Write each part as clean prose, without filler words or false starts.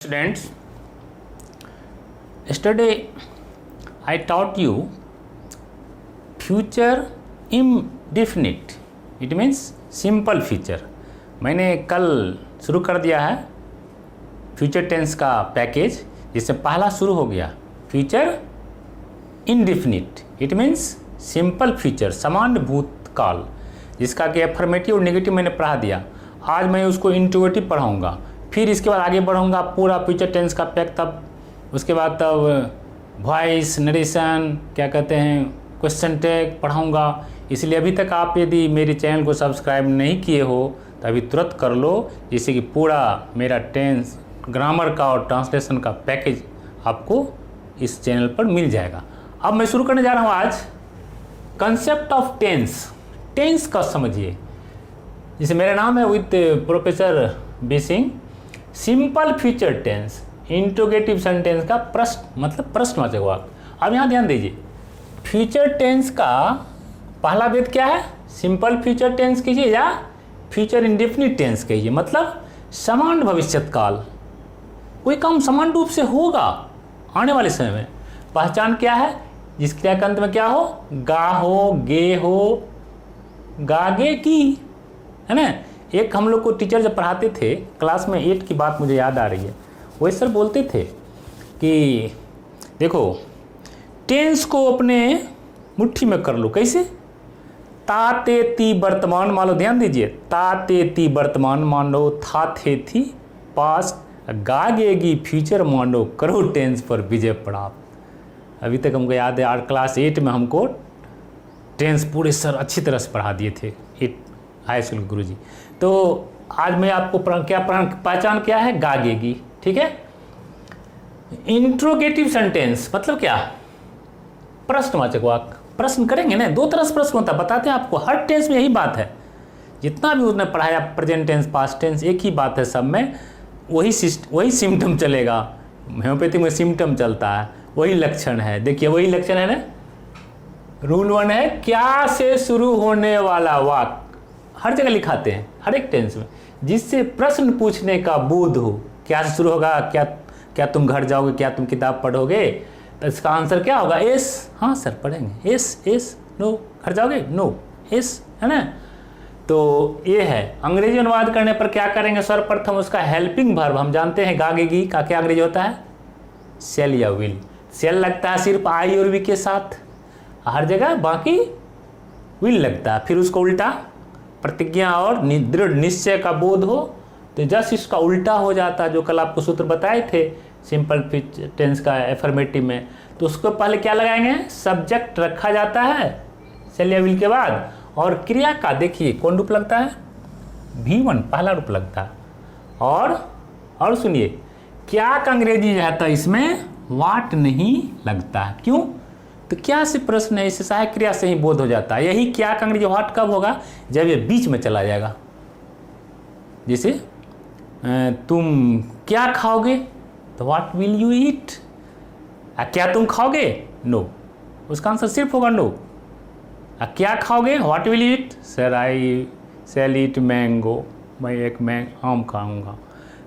Students, yesterday I taught you future indefinite. It means simple future. मैंने कल शुरू कर दिया है फ्यूचर टेंस का पैकेज, जिससे पहला शुरू हो गया future indefinite. It means simple future, सामान्य भूतकाल, जिसका कि एफर्मेटिव और नेगेटिव मैंने पढ़ा दिया. आज मैं उसको इंट्रोगेटिव पढ़ाऊँगा, फिर इसके बाद आगे बढ़ूँगा पूरा फ्यूचर टेंस का पैक. तब उसके बाद तब वॉइस नरेशन, क्या कहते हैं, क्वेश्चन टैग पढ़ाऊँगा. इसलिए अभी तक आप यदि मेरे चैनल को सब्सक्राइब नहीं किए हो तो अभी तुरंत कर लो, जिससे कि पूरा मेरा टेंस ग्रामर का और ट्रांसलेशन का पैकेज आपको इस चैनल पर मिल जाएगा. अब मैं शुरू करने जा रहा हूँ आज कंसेप्ट ऑफ टेंस. टेंस का समझिए, जैसे मेरा नाम है with professor B Singh. Simple future tense, interrogative sentence का प्रश्न मतलब प्रश्नवाचक वाक्य. अब यहाँ ध्यान दीजिए, फ्यूचर टेंस का पहला भेद क्या है? सिंपल फ्यूचर टेंस कीजिए या फ्यूचर इंडेफिनिट टेंस कहिए, मतलब समान भविष्यत काल. कोई काम समान रूप से होगा आने वाले समय में. पहचान क्या है? जिस क्रिया के अंत में क्या हो? गा हो, गे हो, गागे की, है ना. एक हम लोग को टीचर जब पढ़ाते थे क्लास में 8 की बात मुझे याद आ रही है. वो सर बोलते थे कि देखो टेंस को अपने मुट्ठी में कर लो. कैसे? ता ते ती वर्तमान मान लो. ध्यान दीजिए, ता ते ती वर्तमान मान लो, था थे थी पास्ट, गागेगी फ्यूचर मान लो, करो टेंस पर विजय प्राप्त. अभी तक हमको याद है, क्लास 8 में हमको टेंस पूरे सर अच्छी तरह से पढ़ा दिए थे, 8 हाई स्कूल गुरु जी. तो आज मैं आपको पहचान क्या है? गागेगी. ठीक है. इंट्रोगेटिव सेंटेंस मतलब क्या? प्रश्नवाचक वाक्य. प्रश्न करेंगे ना, दो तरह से प्रश्न होता है, बताते हैं आपको. हर टेंस में यही बात है, जितना भी उसने पढ़ाया, प्रेजेंट टेंस, पास्ट टेंस, एक ही बात है सब में. वही सिम्टम चलेगा. होम्योपैथी में सिम्टम चलता है, वही लक्षण है. देखिए वही लक्षण है ना. रूल 1 है, क्या से शुरू होने वाला वाक्य हर जगह लिखाते हैं, हर एक टेंस में, जिससे प्रश्न पूछने का बोध हो. क्या से शुरू होगा? क्या तुम घर जाओगे? क्या तुम किताब पढ़ोगे? तो इसका आंसर क्या होगा? एस. हाँ सर पढ़ेंगे. एस. नो. घर जाओगे? नो. एस, है ना. तो ये है. अंग्रेजी अनुवाद करने पर क्या करेंगे? सर्वप्रथम उसका हेल्पिंग वर्ब. हम जानते हैं गागेगी का क्या अंग्रेजी होता है? सेल या विल. सेल लगता है सिर्फ आई और वी के साथ हर जगह, बाकी विल लगता है. फिर उसको उल्टा प्रतिज्ञा और दृढ़ निश्चय का बोध हो तो जस्ट इसका उल्टा हो जाता है, जो कल आपको सूत्र बताए थे सिंपल टेंस का एफर्मेटिव में. तो उसको पहले क्या लगाएंगे? सब्जेक्ट रखा जाता है सेल या विल के बाद, और क्रिया का देखिए कौन रूप लगता है? V1 पहला रूप लगता है. और सुनिए, क्या का अंग्रेजी रहता है इसमें? वाट नहीं लगता है. क्यों? तो क्या से प्रश्न है, इससे सहायक क्रिया से ही बोध हो जाता है. यही क्या का अंग्रेजी व्हाट कब होगा? जब ये बीच में चला जाएगा. जैसे तुम क्या खाओगे? तो व्हाट विल यू ईट. क्या तुम खाओगे? नो. उसका आंसर सिर्फ होगा नो. क्या खाओगे? What will you eat? Sir I shall eat mango. मैं एक आम खाऊंगा.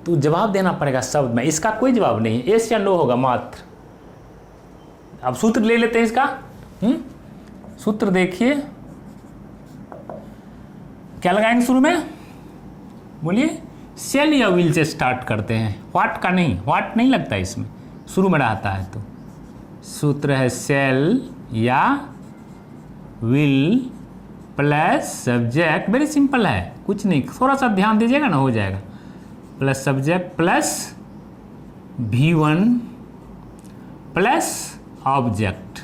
तो जवाब देना पड़ेगा शब्द में. इसका कोई जवाब नहीं है, एस या नो होगा मात्र. अब सूत्र ले लेते हैं इसका. सूत्र देखिए क्या लगाएंगे शुरू में? बोलिए. सेल या विल से स्टार्ट करते हैं, व्हाट का नहीं. व्हाट नहीं लगता इसमें, शुरू में रहता है. तो सूत्र है सेल या will plus subject. Very simple है, कुछ नहीं, थोड़ा सा ध्यान दीजिएगा ना, हो जाएगा. Plus subject plus V1 plus object.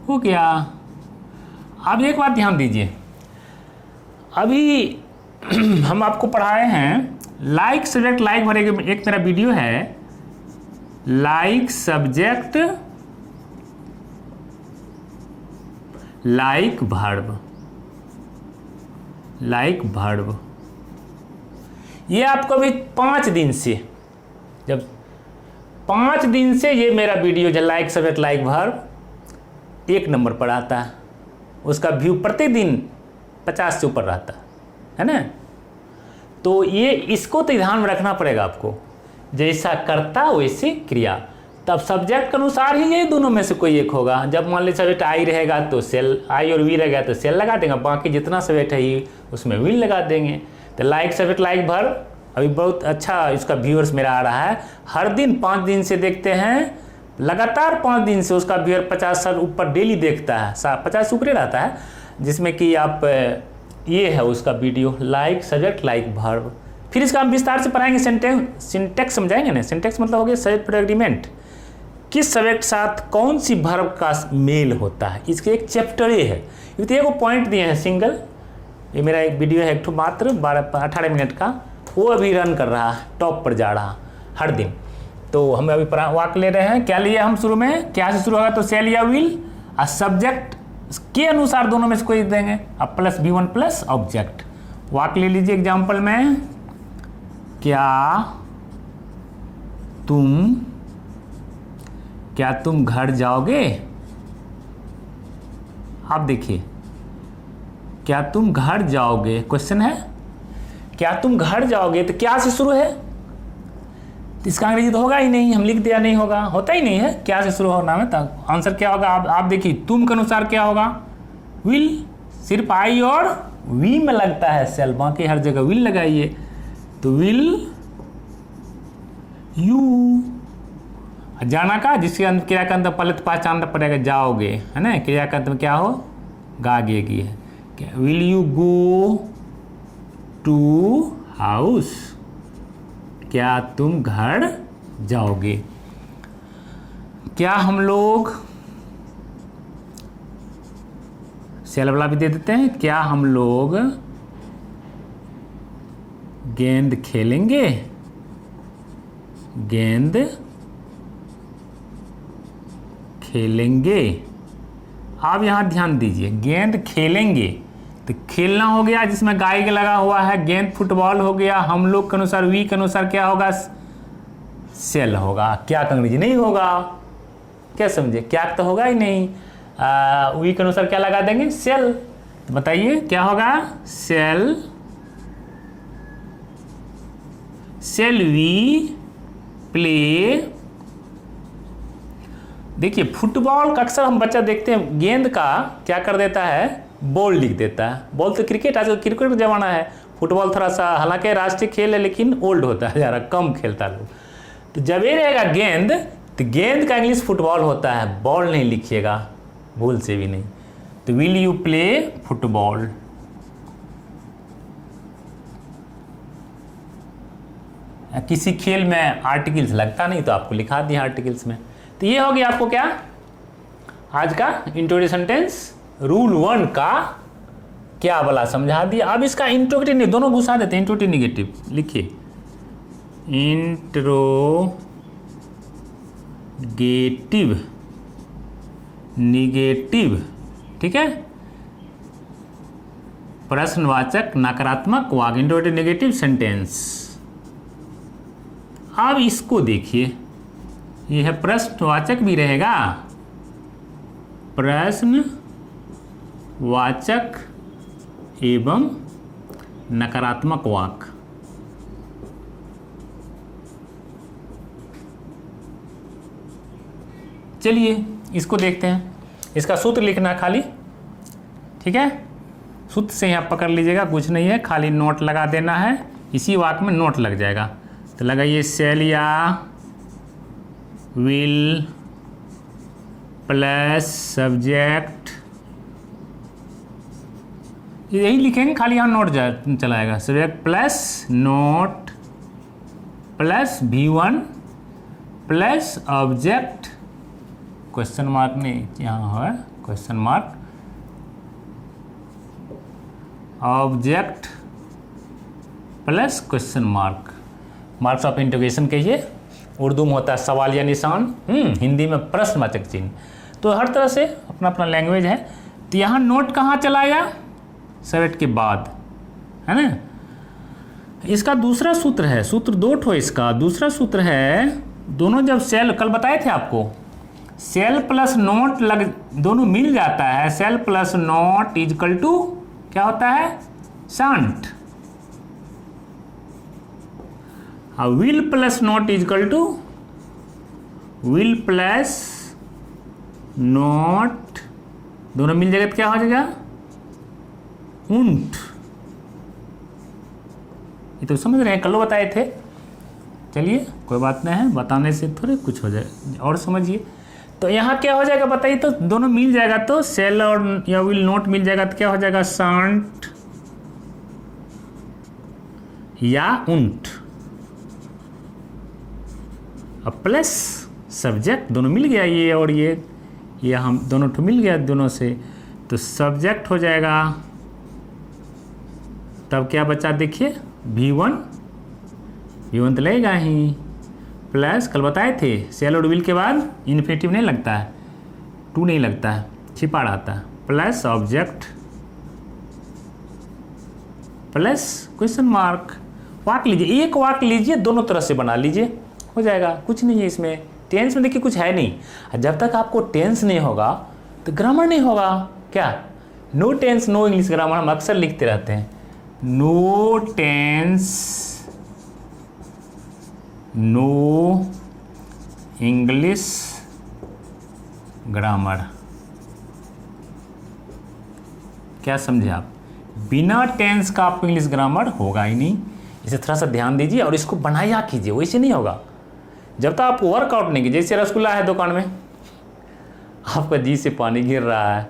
हो गया. अब एक बात ध्यान दीजिए, अभी हम आपको पढ़ाए हैं लाइक सब्जेक्ट लाइक भरेंगे. एक मेरा वीडियो है like subject like verb. Like verb ये आपको अभी 5 दिन से, जब 5 दिन से ये मेरा वीडियो जो like subject like verb 1 number पर आता है. उसका व्यू प्रतिदिन 50 से ऊपर रहता है ना. तो ये इसको तो ध्यान में रखना पड़ेगा आपको जैसा कर्ता वैसे क्रिया। तब सब्जेक्ट के अनुसार ही ये दोनों में से कोई एक होगा। जब मान लीजिए सब्जेक्ट आई रहेगा तो सेल, आई और वी रहेगा तो सेल लगा देंगे, बाकी जितना सब्जेक्ट है ही उसमें विल लगा देंगे। तो लाइक सब्जेक्ट लाइक भर अभी बहुत अच्छा इसका व्यूअर्स मेरा आ रहा है। हर दिन 5 दिन से देखते हैं, लगातार 5 दिन से उसका व्यूअर 50 साल ऊपर डेली देखता है, 50 ऊपर रहता है, जिसमें कि आप ये है उसका video like subject like verb. फिर इसका हम विस्तार से पढ़ाएंगे, सिंटेक्स समझाएंगे ना। सिंटेक्स मतलब हो गया सब्जेक्ट प्रेडिकेट एग्रीमेंट, किस सब्जेक्ट साथ कौन सी भर्ब का मेल होता है, इसके एक चैप्टर ये है। ये को पॉइंट दिए हैं सिंगल, ये मेरा एक वीडियो है एक ठो मात्र 18 मिनट का, वो अभी रन कर रहा है, टॉप पर जा रहा हर दिन। तो हम अभी वाक्य ले रहे हैं, क्या लिया हम शुरू में, क्या से शुरू होगा तो सेल या विल, और सब्जेक्ट के अनुसार दोनों में से कोई देंगे, अब प्लस V1 प्लस ऑब्जेक्ट। वाक्य ले लीजिए एग्जाम्पल में, क्या तुम घर जाओगे। आप देखिए, क्या तुम घर जाओगे, क्वेश्चन है, क्या तुम घर जाओगे, तो क्या से शुरू है, तो इसका अंग्रेजी तो होगा ही नहीं, हम लिख दिया नहीं होगा, होता ही नहीं है, क्या से शुरू होना है। तो आंसर क्या होगा, आप देखिए, तुम के अनुसार क्या होगा, विल। सिर्फ आई और वी में लगता है सेल, बाकी हर जगह विल लगाइए, तो विल यू। जाना का, जिसके अंदर क्रिया का अंदर पहले तो पहचानना पड़ेगा, जाओगे है ना, क्रिया का अंदर क्या हो, गागेगी है। Will you go to house, क्या तुम घर जाओगे। क्या हम लोग, सेल वाला भी दे देते हैं, क्या हम लोग गेंद खेलेंगे, गेंद खेलेंगे। आप यहां ध्यान दीजिए, गेंद खेलेंगे तो खेलना हो गया जिसमें गाय के लगा हुआ है, गेंद फुटबॉल हो गया, हम लोग के अनुसार वी के अनुसार क्या होगा, सेल होगा, क्या का अंग्रेजी नहीं होगा। क्या समझे, क्या तो होगा ही नहीं, वी के अनुसार क्या लगा देंगे, सेल। तो बताइए क्या होगा, सेल, सेल वी प्ले। देखिए फुटबॉल का अक्सर हम बच्चा देखते हैं, गेंद का क्या कर देता है, बॉल लिख देता है। बॉल तो क्रिकेट, आजकल क्रिकेट का जमाना है, फुटबॉल थोड़ा सा हालांकि राष्ट्रीय खेल है लेकिन ओल्ड होता है, ज़रा कम खेलता लोग। तो जब ये रहेगा गेंद, तो गेंद का इंग्लिश फुटबॉल होता है, बॉल नहीं लिखिएगा भूल से भी नहीं। तो विल यू प्ले फुटबॉल। किसी खेल में आर्टिकल्स लगता नहीं तो आपको लिखा दिया आर्टिकल्स में। तो ये हो गया आपको क्या, आज का इंट्रोडक्शन टेंस रूल 1 का क्या वाला समझा दिया। अब इसका इंट्रोगेटिव नहीं, दोनों घुसा देते हैं, इंट्रोगेटिव निगेटिव लिखिए, इंट्रोगेटिव निगेटिव, ठीक है, प्रश्नवाचक नकारात्मक वाक्य, इंट्रोगेटिव निगेटिव सेंटेंस। अब इसको देखिए, यह है प्रश्नवाचक भी रहेगा, प्रश्नवाचक एवं नकारात्मक वाक्य। चलिए इसको देखते हैं, इसका सूत्र लिखना खाली, ठीक है, सूत्र से यहाँ पकड़ लीजिएगा, कुछ नहीं है, खाली नोट लगा देना है, इसी वाक्य में नोट लग जाएगा। तो लगाइए सेल या विल प्लस सब्जेक्ट, यही लिखेंगे, खाली यहाँ नोट चलाएगा, subject plus note plus V1 plus object, question mark नहीं यहाँ है, question mark, object plus question mark, marks of interrogation कहिए, उर्दू में होता है सवाल या निशान, हिंदी में प्रश्नवाचक चिन्ह। तो हर तरह से अपना अपना लैंग्वेज है। तो यहाँ नोट कहाँ चलाया, सब्जेक्ट के बाद, है ना। इसका दूसरा सूत्र है, सूत्र 2 ठो इसका, दूसरा सूत्र है, दोनों जब सेल, कल बताए थे आपको, सेल प्लस नोट लग, दोनों मिल जाता है, shall plus not is equal to क्या होता है, shan't. Will plus not equal to will plus not, दोनों मिल जाएगा तो क्या हो जाएगा उंट। ये तो समझ रहे हैं, कल बताए थे। चलिए कोई बात नहीं है, बताने से थोड़े कुछ हो जाए, और समझिए। तो यहाँ क्या हो जाएगा बताइए, तो दोनों मिल जाएगा तो सेल और या विल नॉट मिल जाएगा तो क्या हो जाएगा शांट या उंट। अब प्लस सब्जेक्ट दोनों मिल गया, ये और ये हम दोनों तो मिल गया दोनों से, तो सब्जेक्ट हो जाएगा। तब क्या बचा देखिए V1 तो लगेगा ही, प्लस कल बताए थे सेल और विल के बाद इन्फिनेटिव नहीं लगता है, टू नहीं लगता है, छिपा रहता है, plus object plus question mark. वाक लीजिए, एक वाक लीजिए, दोनों तरह से बना लीजिए, हो जाएगा। कुछ नहीं है इसमें, टेंस में देखिए कुछ है नहीं। जब तक आपको टेंस नहीं होगा तो ग्रामर नहीं होगा। क्या no tense no English grammar हम अक्सर लिखते रहते हैं, no tense no English grammar. क्या समझे आप, बिना टेंस का आपको इंग्लिश ग्रामर होगा ही नहीं। इसे थोड़ा सा ध्यान दीजिए और इसको बनाया कीजिए, वैसे नहीं होगा जब तक आप वर्कआउट नहीं कीजिए। जैसे रसगुल्ला है दुकान में, आपका जी से पानी गिर रहा है,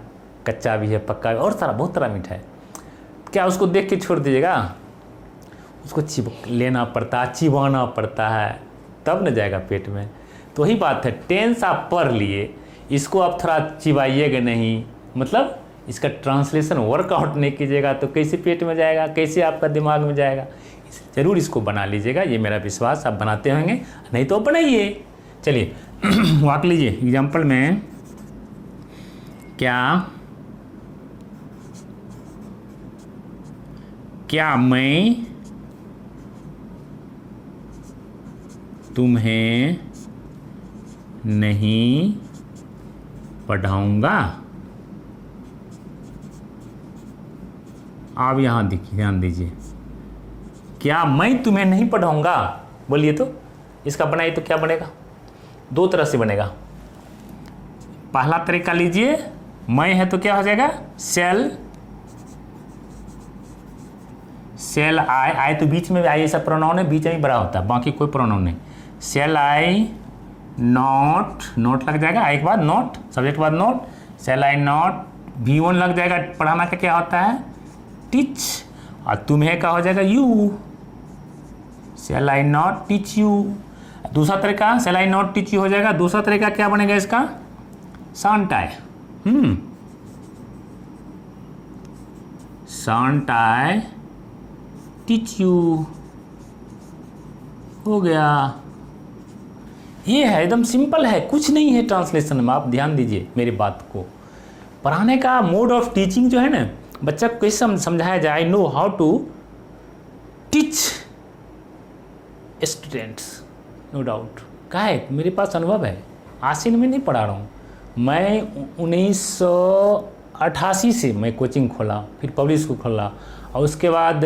कच्चा भी है पक्का भी और सारा बहुत तरह मीठा है, क्या उसको देख के छोड़ दीजिएगा? उसको लेना पड़ता है, चिबाना पड़ता है, तब न जाएगा पेट में। तो वही बात है, टेंस आप पढ़ लिए, इसको आप थोड़ा चिबाइएगा नहीं, मतलब इसका ट्रांसलेशन वर्कआउट नहीं कीजिएगा तो कैसे पेट में जाएगा, कैसे आपका दिमाग में जाएगा? ज़रूर इसको बना लीजिएगा, ये मेरा विश्वास। आप बनाते होंगे, नहीं तो बनाइए। चलिए वाक लीजिए। एग्जाम्पल में क्या मैं तुम्हें नहीं पढ़ाऊंगा? आप यहाँ देखिए, ध्यान दीजिए, क्या मैं तुम्हें नहीं पढ़ाऊंगा, बोलिए तो इसका बनाइए तो क्या बनेगा? दो तरह से बनेगा। पहला तरीका लीजिए, मैं है तो क्या हो जाएगा सेल आई तो बीच में आई, ऐसा प्रोनाउन है बीच में बड़ा होता है, बाकी कोई प्रोनाउन नहीं। सेल आई नॉट लग जाएगा, आई के बाद नॉट, सब्जेक्ट के बाद not, cell I not V1 लग जाएगा। पढ़ाना का क्या होता है टीच, और तुम्हें का हो जाएगा you, shall I not teach you. दूसरा तरीका shall I not teach you हो जाएगा। दूसरा तरीका क्या बनेगा इसका, shan't I shan't I teach you, हो गया। ये है एकदम सिंपल है, कुछ नहीं है ट्रांसलेशन में। आप ध्यान दीजिए मेरी बात को, पढ़ाने का मोड ऑफ टीचिंग जो है ना, बच्चा को कैसे समझाया जाए। I know how to teach students, no doubt. क्या है, मेरे पास अनुभव है, आसिन में नहीं पढ़ा रहा हूँ मैं। 1988 से मैं कोचिंग खोला, फिर पब्लिक स्कूल खोला, और उसके बाद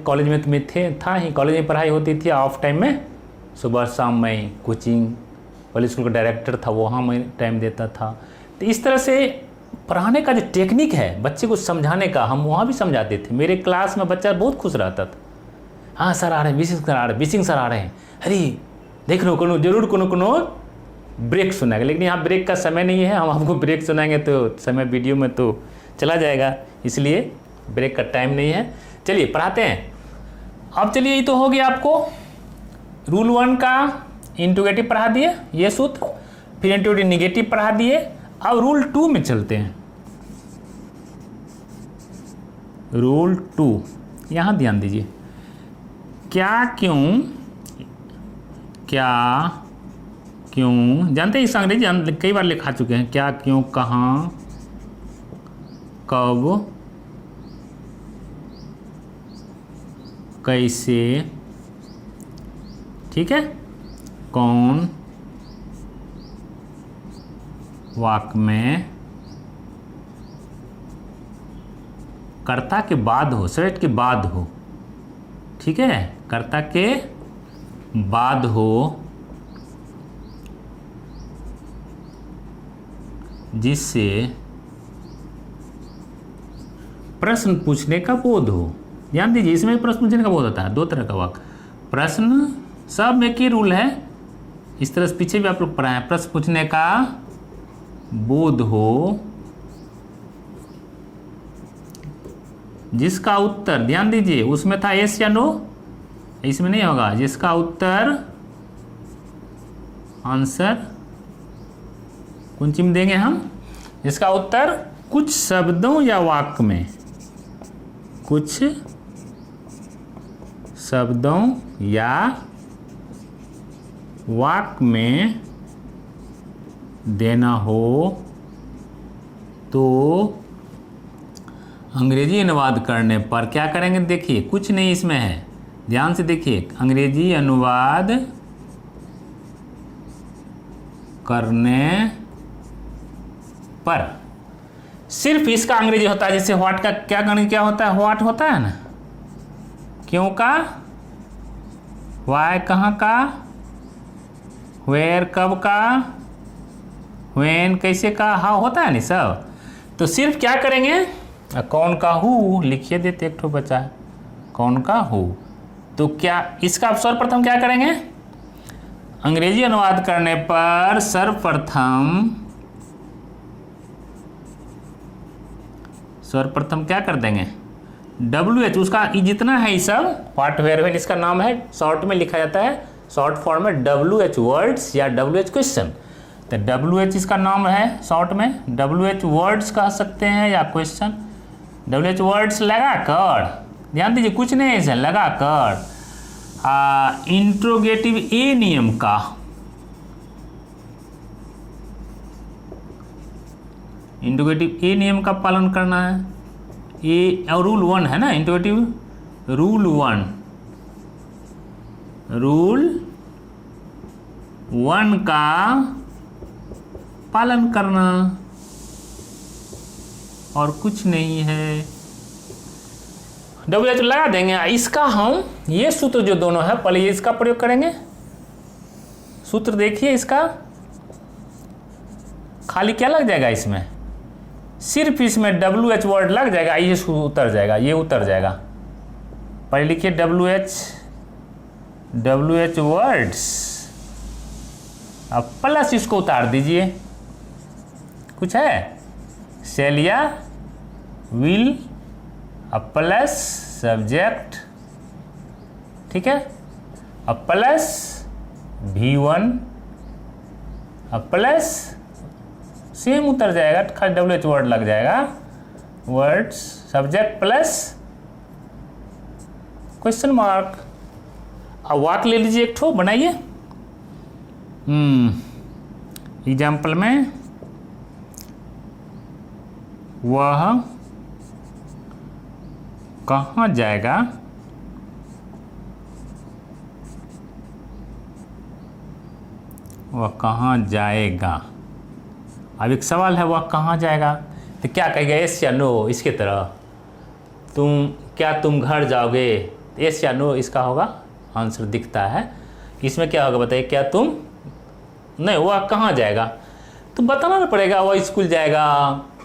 कॉलेज में तो मैं था ही, कॉलेज में पढ़ाई होती थी ऑफ टाइम में, सुबह शाम मैं कोचिंग, पब्लिक स्कूल का डायरेक्टर था, वहाँ मैं टाइम देता था। तो इस तरह से पढ़ाने का जो टेक्निक है, बच्चे को समझाने का, हम वहाँ भी समझाते थे। मेरे क्लास में बच्चा बहुत खुश रहता था, हाँ सर आ रहे हैं, बिसिंग सर आ रहे हैं, अरे देख लो कोनो जरूर कोनो ब्रेक सुनाएगा। लेकिन यहाँ ब्रेक का समय नहीं है, हम आपको ब्रेक सुनाएंगे तो समय वीडियो में तो चला जाएगा, इसलिए ब्रेक का टाइम नहीं है। चलिए पढ़ाते हैं। अब चलिए, ये तो हो गया आपको रूल 1 का इंटीग्रेटिव पढ़ा दिए, ये सूत्र, फिर इंटीग्रेटिव निगेटिव पढ़ा दिए। अब रूल 2 में चलते हैं। रूल 2, यहाँ ध्यान दीजिए, क्या क्यों जानते हैं, इस अंग्रेजी कई बार लिखा चुके हैं, क्या क्यों कहाँ कब कैसे, ठीक है, कौन वाक्य में कर्ता के बाद हो, सब्जेक्ट के बाद हो, ठीक है, कर्ता के बाद हो जिससे प्रश्न पूछने का बोध हो। ध्यान दीजिए, इसमें प्रश्न पूछने का बोध होता है। दो तरह का वाक्य, प्रश्न, सब में एक ही रूल है, इस तरह से पीछे भी आप लोग पढ़ाए हैं। प्रश्न पूछने का बोध हो जिसका उत्तर, ध्यान दीजिए उसमें था यस या नो, इसमें नहीं होगा, जिसका उत्तर आंसर कौन सी में देंगे हम, जिसका उत्तर कुछ शब्दों या वाक्य में, कुछ शब्दों या वाक्य में देना हो तो अंग्रेजी अनुवाद करने पर क्या करेंगे। देखिए कुछ नहीं इसमें है, ध्यान से देखिए, अंग्रेजी अनुवाद करने पर सिर्फ इसका अंग्रेजी होता है। जैसे व्हाट का क्या अंग्रेजी क्या होता है, व्हाट होता है ना, क्यों का, वाई कहाँ का, वेयर कब का, व्हेन कैसे का, हाउ होता है नहीं सब। तो सिर्फ क्या करेंगे, कौन का हु लिखिए देते, एक ठो बचा है कौन का हु। तो क्या इसका सर्वप्रथम क्या करेंगे, अंग्रेजी अनुवाद करने पर सर्वप्रथम क्या कर देंगे, WH, उसका जितना है ये सब व्हाट वेयर व्हेन इसका नाम है, शॉर्ट में लिखा जाता है, शॉर्ट फॉर्म में WH वर्ड्स या WH क्वेश्चन। तो WH इसका नाम है शॉर्ट में, WH वर्ड्स कह सकते हैं या क्वेश्चन। WH वर्ड्स लगा कर, ध्यान दीजिए कुछ नहीं ऐसे लगा कर इंट्रोगेटिव ए नियम का, इंट्रोगेटिव ए नियम का पालन करना है। ये और रूल 1 है ना, इंट्रोगेटिव रूल 1 का पालन करना और कुछ नहीं है। WH लगा देंगे। इसका हम ये सूत्र जो दोनों है, पहले ये इसका प्रयोग करेंगे। सूत्र देखिए इसका, खाली क्या लग जाएगा इसमें, सिर्फ इसमें WH वर्ड लग जाएगा, ये उतर जाएगा, ये उतर जाएगा। पहले लिखिए WH वर्ड्स, अब प्लस इसको उतार दीजिए, कुछ है शैल या विल, अब प्लस सब्जेक्ट, ठीक है, अब प्लस V1, अब प्लस सेम उतर जाएगा, खाली WH वर्ड लग जाएगा, words subject plus question mark. अब वाक्य ले लीजिए एक ठो बनाइए। एग्जाम्पल में वह कहाँ जाएगा, वह कहाँ जाएगा। अब एक सवाल है, वह कहाँ जाएगा, तो क्या कहेगा, यस या नो, इसके तरह। तुम घर जाओगे, यस या नो इसका होगा आंसर दिखता है। इसमें क्या होगा बताइए, क्या तुम, नहीं वह कहाँ जाएगा, तो बताना ना पड़ेगा, वह स्कूल जाएगा,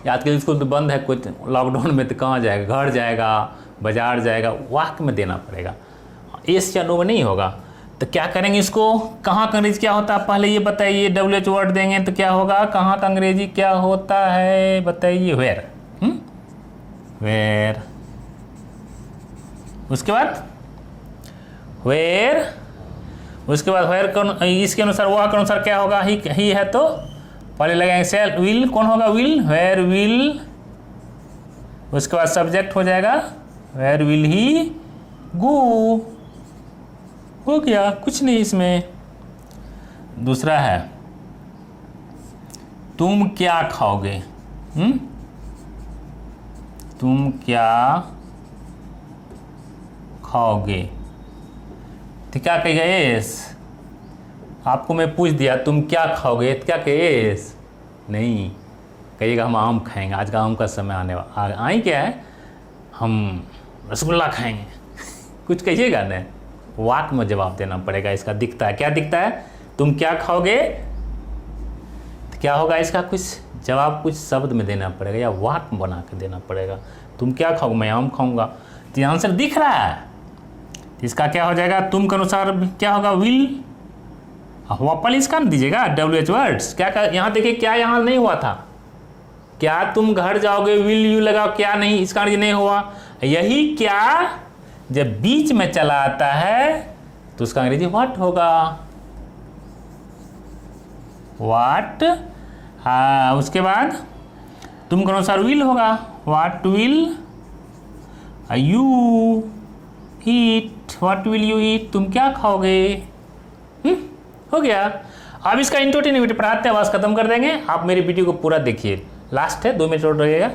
आज के स्कूल तो बंद है, कुछ लॉकडाउन में, तो कहाँ जाएगा, घर जाएगा, बाजार जाएगा, वाक्य में देना पड़ेगा, यस या नो में नहीं होगा। तो क्या करेंगे इसको, कहाँ का अंग्रेजी क्या होता है पहले ये बताइए। WH वर्ड देंगे तो क्या होगा, कहाँ का अंग्रेजी क्या होता है बताइए, वेयर, वेयर। उसके बाद वेयर, उसके बाद वेयर कौन, इसके अनुसार वह के अनुसार क्या होगा, ही है तो पहले लगाएंगे सेल, विल कौन होगा, विल, वेयर विल। उसके बाद सब्जेक्ट हो जाएगा, वेयर विल ही गो, हो गया, कुछ नहीं इसमें। दूसरा है, तुम क्या खाओगे, तुम क्या खाओगे, तो क्या कहेगा, यस। आपको मैं पूछ दिया तुम क्या खाओगे, तो क्या कहे, यस, नहीं कहिएगा हम आम खाएंगे, आज का आम का समय आने वाला, आई क्या है, हम रसगुल्ला खाएंगे कुछ कहिएगा ना, वाक में जवाब देना पड़ेगा। इसका दिखता है, क्या दिखता है, तुम क्या खाओगे, तो क्या होगा इसका, कुछ जवाब कुछ शब्द में देना पड़ेगा या वाक बना के देना पड़ेगा। तुम क्या खाओगे, मैं आम खाऊंगा, तो ये आंसर दिख रहा है, तो इसका क्या हो जाएगा, तुम के अनुसार क्या होगा, विल। वापस इसका न दीजिएगा WH वर्ड्स, क्या यहाँ देखिए क्या यहाँ नहीं हुआ था, क्या तुम घर जाओगे, विल यू लगाओ, क्या नहीं, इसका नहीं हुआ। यही क्या जब बीच में चला आता है तो उसका अंग्रेजी व्हाट होगा, व्हाट। हाँ, उसके बाद तुम के अनुसार विल होगा, what will you eat, what will you ईट, तुम क्या खाओगे। हो गया। अब इसका इंट्रोगेटिव पढ़ाते हैं, आवाज खत्म कर देंगे। आप मेरी वीडियो को पूरा देखिए, लास्ट है 2 मिनट और रहेगा।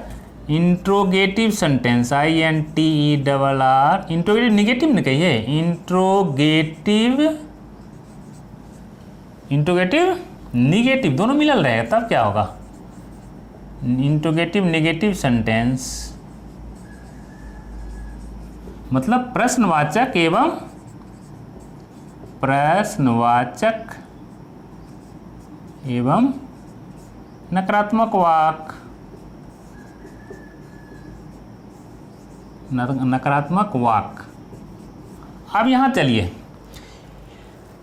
Interrogative sentence INTERR, interrogative negative नहीं कहिए, इंट्रोगेटिव निगेटिव दोनों मिलल रहेगा, तब क्या होगा, इंट्रोगेटिव निगेटिव सेंटेंस मतलब प्रश्नवाचक एवं नकारात्मक वाक, नकारात्मक वाक। अब यहाँ चलिए,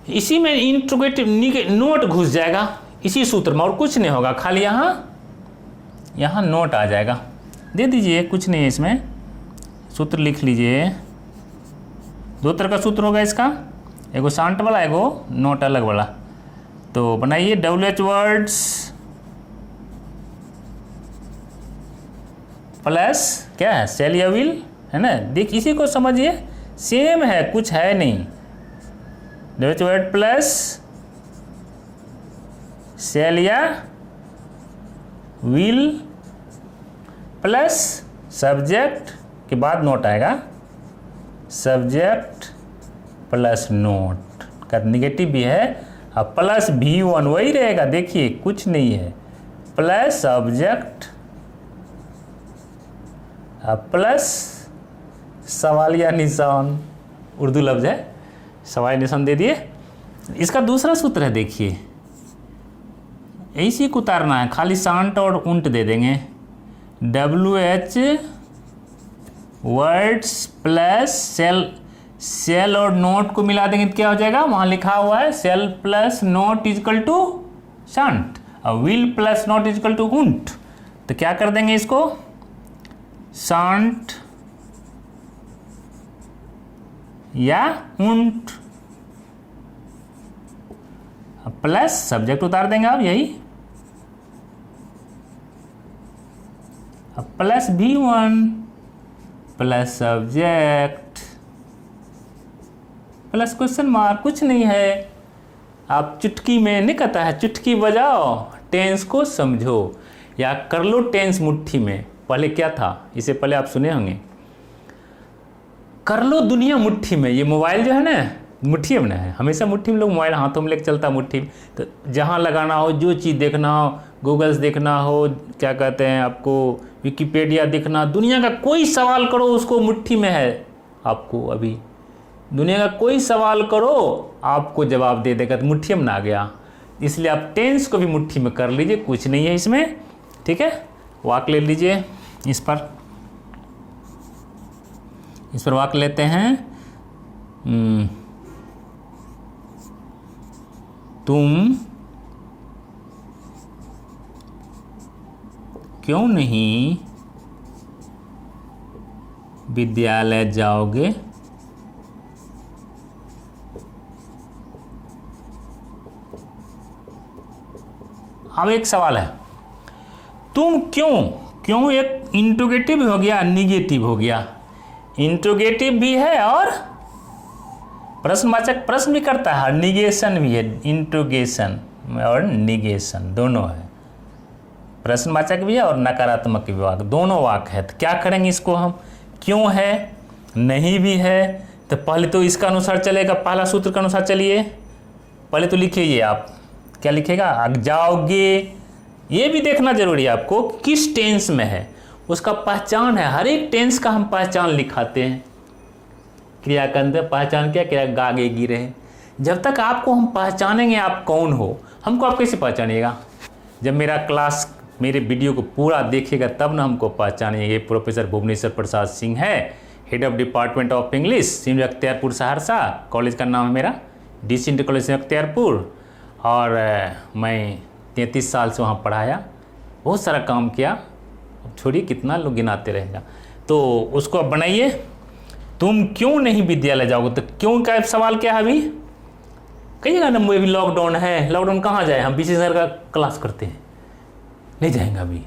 इसी में इंट्रोगेटिव नोट घुस जाएगा इसी सूत्र में, और कुछ नहीं होगा, खाली यहाँ नोट आ जाएगा, दे दीजिए, कुछ नहीं है इसमें, सूत्र लिख लीजिए। 2 तरह का सूत्र होगा इसका, एगो शांत वाला, एगो नोट अलग वाला। तो बनाइए WH वर्ड्स प्लस क्या है, सेल या विल, है ना, देख इसी को समझिए, सेम है, कुछ है नहीं। WH वर्ड प्लस सेल या विल प्लस सब्जेक्ट के बाद नोट आएगा, सब्जेक्ट प्लस नोट का निगेटिव भी है, अब प्लस V1 वही रहेगा, देखिए कुछ नहीं है, प्लस सब्जेक्ट प्लस सवालिया निशान, उर्दू लफ्ज है, सवालिया निशान दे दिए। इसका दूसरा सूत्र है, देखिए ऐसी को उतारना है, खाली शांत और उंट दे देंगे, WH वर्ड्स प्लस सेल और नोट को मिला देंगे तो क्या हो जाएगा, वहाँ लिखा हुआ है shall plus not is equal to shan't, और will plus not is equal to won't, तो क्या कर देंगे इसको, शांत या उंट प्लस सब्जेक्ट उतार देंगे आप, यही plus V1 plus subject plus question mark, कुछ नहीं है। आप चुटकी में नहीं कहता है, चुटकी बजाओ टेंस को समझो, या कर लो टेंस मुट्ठी में, पहले क्या था, इसे पहले आप सुने होंगे, कर लो दुनिया मुट्ठी में। ये मोबाइल जो है ना मुट्ठी में है, हमेशा मुट्ठी में लोग मोबाइल हाथों में लेकर चलता मुट्ठी में, तो जहाँ लगाना हो, जो चीज़ देखना हो, गूगल्स देखना हो, क्या कहते हैं आपको, विकिपीडिया देखना, दुनिया का कोई सवाल करो उसको मुट्ठी में है, आपको अभी दुनिया का कोई सवाल करो आपको जवाब दे देगा, तो मुट्ठी में आ गया। इसलिए आप टेंस को भी मुट्ठी में कर लीजिए, कुछ नहीं है इसमें, ठीक है। वाक ले लीजिए, इस पर वाक लेते हैं, तुम क्यों नहीं विद्यालय जाओगे, अब एक सवाल है, तुम क्यों एक इंट्रोगेटिव हो गया, निगेटिव हो गया, इंट्रोगेटिव भी है और प्रश्नवाचक प्रश्न भी करता है, निगेशन भी है, इंट्रोगेशन और निगेशन दोनों है, प्रश्नवाचक भी है और नकारात्मक भी वाक, दोनों वाक है। तो क्या करेंगे इसको हम, क्यों है, नहीं भी है, तो पहले तो इसका अनुसार चलेगा, पहला सूत्र के अनुसार चलिए, पहले तो लिखिए ये आप क्या लिखेगा, जाओगे, ये भी देखना जरूरी है आपको किस टेंस में है, उसका पहचान है, हर एक टेंस का हम पहचान लिखाते हैं, क्रिया का अंत है, पहचान क्या, क्रिया गा गे गी रहे। जब तक आपको हम पहचानेंगे आप कौन हो, हमको आप कैसे पहचानिएगा? जब मेरा क्लास, मेरे वीडियो को पूरा देखिएगा तब ना हमको पहचानिएगा। प्रोफेसर भुवनेश्वर प्रसाद सिंह है, head of department of English, Sindh Akhtiyarpur Saharsa. College का नाम है मेरा DC इंटर कॉलेज अख्तियारपुर, और मैं 33 साल से वहाँ पढ़ाया, बहुत सारा काम किया। अब छोड़िए, कितना लोग गिनाते रहेगा। तो उसको अब बनाइए। तुम क्यों नहीं विद्यालय जाओगे? तो क्यों का सवाल क्या है अभी? कहिएगा ना, अभी लॉकडाउन है, लॉकडाउन कहाँ जाए? हम 20,000 का क्लास करते हैं, नहीं जाएंगे, अभी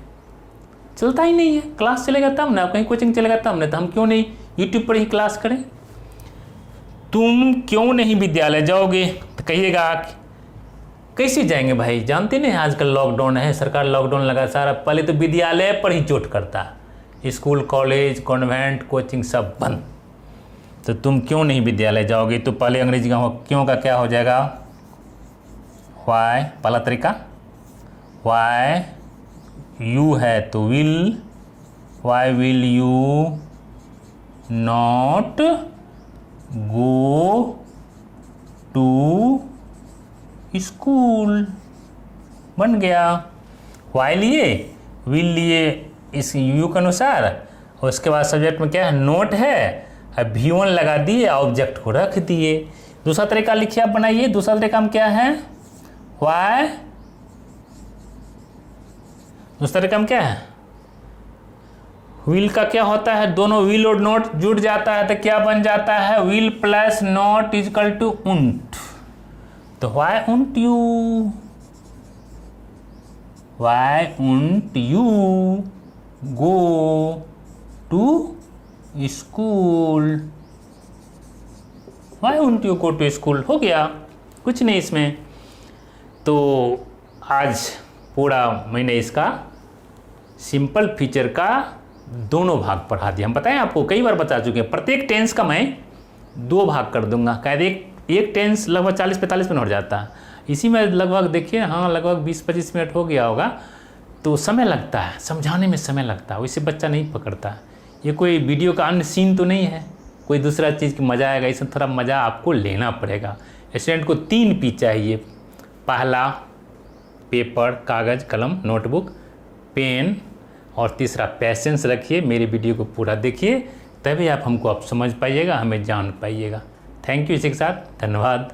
चलता ही नहीं है। क्लास चलेगा तब ना, कहीं कोचिंग चलेगा तब ना, तो हम क्यों नहीं यूट्यूब पर ही क्लास करें? तुम क्यों नहीं विद्यालय जाओगे? तो कहिएगा कैसे जाएंगे भाई, जानते नहीं आजकल लॉकडाउन है, सरकार लॉकडाउन लगा सारा। पहले तो विद्यालय पर ही चोट करता, स्कूल कॉलेज कॉन्वेंट कोचिंग सब बंद। तो तुम क्यों नहीं विद्यालय जाओगे? तो पहले अंग्रेजी का क्यों का क्या हो जाएगा? वाई, पहला तरीका वाई, यू है तो will, why will you not go to school, बन गया। वाई लिए, विल लिए इस यू के अनुसार, और उसके बाद सब्जेक्ट में क्या है, नोट है, अब V1 लगा दिए, ऑब्जेक्ट को रख दिए। दूसरा तरीका लिखिए, आप बनाइए। दूसरा तरीका में क्या है, वाई, दूसरा तरीका में क्या है, विल का क्या होता है, दोनों विल और नॉट जुड़ जाता है तो क्या बन जाता है, will plus not is equal to won't. तो why won't you, why won't you go to school, why won't you go to school, हो गया, कुछ नहीं इसमें। तो आज पूरा मैंने इसका सिंपल फीचर का दोनों भाग पढ़ा दिया। हम बताएं आपको, कई बार बता चुके हैं। प्रत्येक टेंस का मैं 2 भाग कर दूंगा। कहते एक टेंस लगभग 40-45 मिनट हो जाता है, इसी में लगभग देखिए, हाँ लगभग 20-25 मिनट हो गया होगा। तो समय लगता है, समझाने में समय लगता है, वैसे बच्चा नहीं पकड़ता। ये कोई वीडियो का अन्य सीन तो नहीं है, कोई दूसरा चीज़ की मज़ा आएगा, इसमें थोड़ा मज़ा आपको लेना पड़ेगा। स्टूडेंट को 3 P चाहिए, पहला पेपर, कागज़ कलम नोटबुक पेन, और तीसरा पैसेंस रखिए। मेरे वीडियो को पूरा देखिए, तभी आप हमको आप समझ पाइएगा, हमें जान पाइएगा। Thank you. इसी के साथ धन्यवाद।